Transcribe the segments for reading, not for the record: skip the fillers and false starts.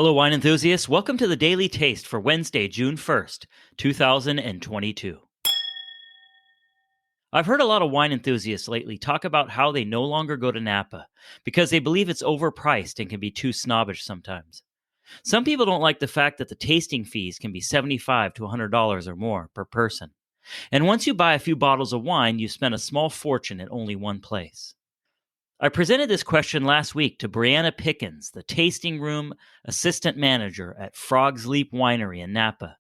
Hello, wine enthusiasts. Welcome to the Daily Taste for Wednesday, June 1st, 2022. I've heard a lot of wine enthusiasts lately talk about how they no longer go to Napa because they believe it's overpriced and can be too snobbish sometimes. Some people don't like the fact that the tasting fees can be $75 to $100 or more per person. And once you buy a few bottles of wine, you spend a small fortune at only one place. I presented this question last week to Brianna Pickins, the tasting room assistant manager at Frog's Leap Winery in Napa.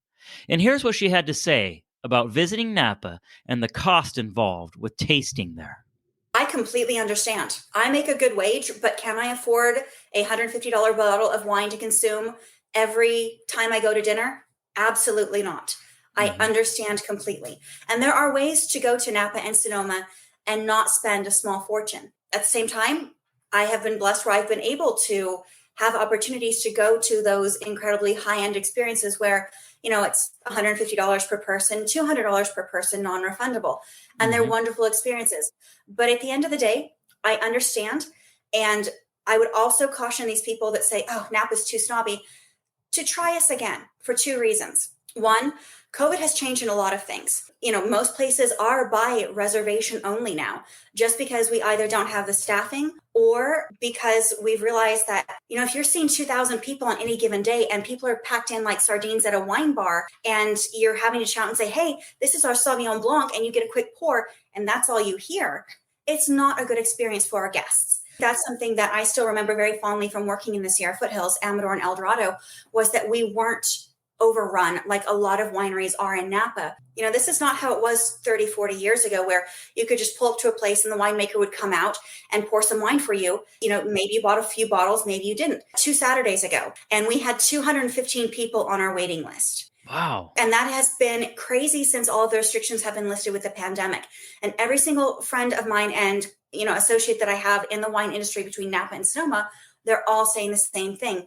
And here's what she had to say about visiting Napa and the cost involved with tasting there. I completely understand. I make a good wage, but can I afford a $150 bottle of wine to consume every time I go to dinner? Absolutely not. I understand completely. And there are ways to go to Napa and Sonoma and not spend a small fortune. At the same time, I have been blessed where I've been able to have opportunities to go to those incredibly high-end experiences where, it's $150 per person, $200 per person, non-refundable. And they're wonderful experiences. But at the end of the day, I understand. And I would also caution these people that say, oh, Napa's too snobby, to try us again for two reasons. One, COVID has changed in a lot of things. Most places are by reservation only now, just because we either don't have the staffing or because we've realized that, if you're seeing 2,000 people on any given day and people are packed in like sardines at a wine bar and you're having to shout and say, hey, this is our Sauvignon Blanc, and you get a quick pour and that's all you hear, it's not a good experience for our guests. That's something that I still remember very fondly from working in the Sierra Foothills, Amador and El Dorado, was that we weren't overrun like a lot of wineries are in Napa. This is not how it was 30, 40 years ago, where you could just pull up to a place and the winemaker would come out and pour some wine for you. Maybe you bought a few bottles, maybe you didn't. 2 Saturdays ago, and we had 215 people on our waiting list. Wow. And that has been crazy since all of the restrictions have been lifted with the pandemic. And every single friend of mine and, associate that I have in the wine industry between Napa and Sonoma, they're all saying the same thing.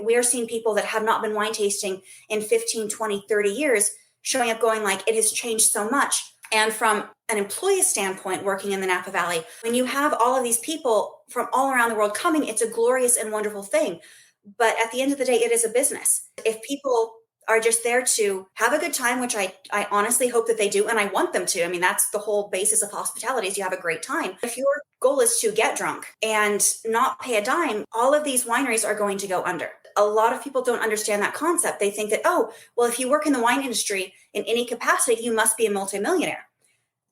We are seeing people that have not been wine tasting in 15, 20, 30 years showing up going like, it has changed so much. And from an employee standpoint, working in the Napa Valley, when you have all of these people from all around the world coming, it's a glorious and wonderful thing. But at the end of the day, it is a business. If people are just there to have a good time, which I honestly hope that they do, and I want them to. I mean, that's the whole basis of hospitality, is you have a great time. If your goal is to get drunk and not pay a dime, all of these wineries are going to go under. A lot of people don't understand that concept. They think that, oh, well, if you work in the wine industry in any capacity, you must be a multimillionaire.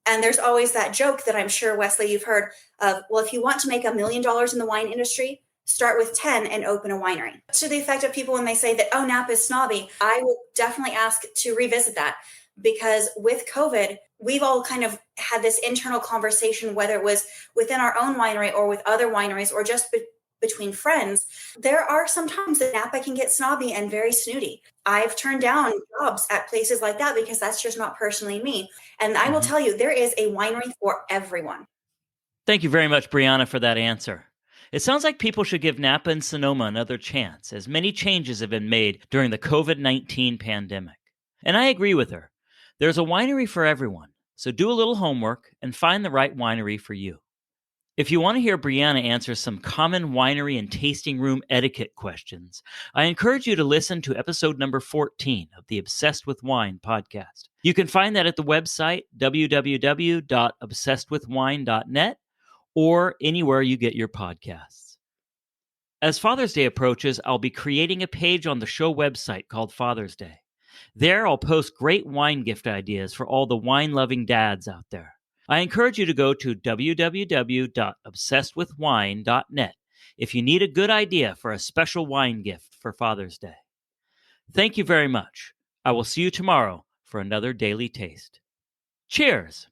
And there's always that joke that I'm sure, Wesley, you've heard of, well, if you want to make $1 million in the wine industry, start with 10 and open a winery. To the effect of people when they say that, oh, Napa is snobby, I will definitely ask to revisit that, because with COVID, we've all kind of had this internal conversation, whether it was within our own winery or with other wineries or just between friends. There are some times that Napa can get snobby and very snooty. I've turned down jobs at places like that because that's just not personally me. And I will tell you, there is a winery for everyone. Thank you very much, Brianna, for that answer. It sounds like people should give Napa and Sonoma another chance, as many changes have been made during the COVID-19 pandemic. And I agree with her. There's a winery for everyone, so do a little homework and find the right winery for you. If you want to hear Brianna answer some common winery and tasting room etiquette questions, I encourage you to listen to episode number 14 of the Obsessed with Wine podcast. You can find that at the website www.obsessedwithwine.net or anywhere you get your podcasts. As Father's Day approaches, I'll be creating a page on the show website called Father's Day. There, I'll post great wine gift ideas for all the wine-loving dads out there. I encourage you to go to www.obsessedwithwine.net if you need a good idea for a special wine gift for Father's Day. Thank you very much. I will see you tomorrow for another Daily Taste. Cheers!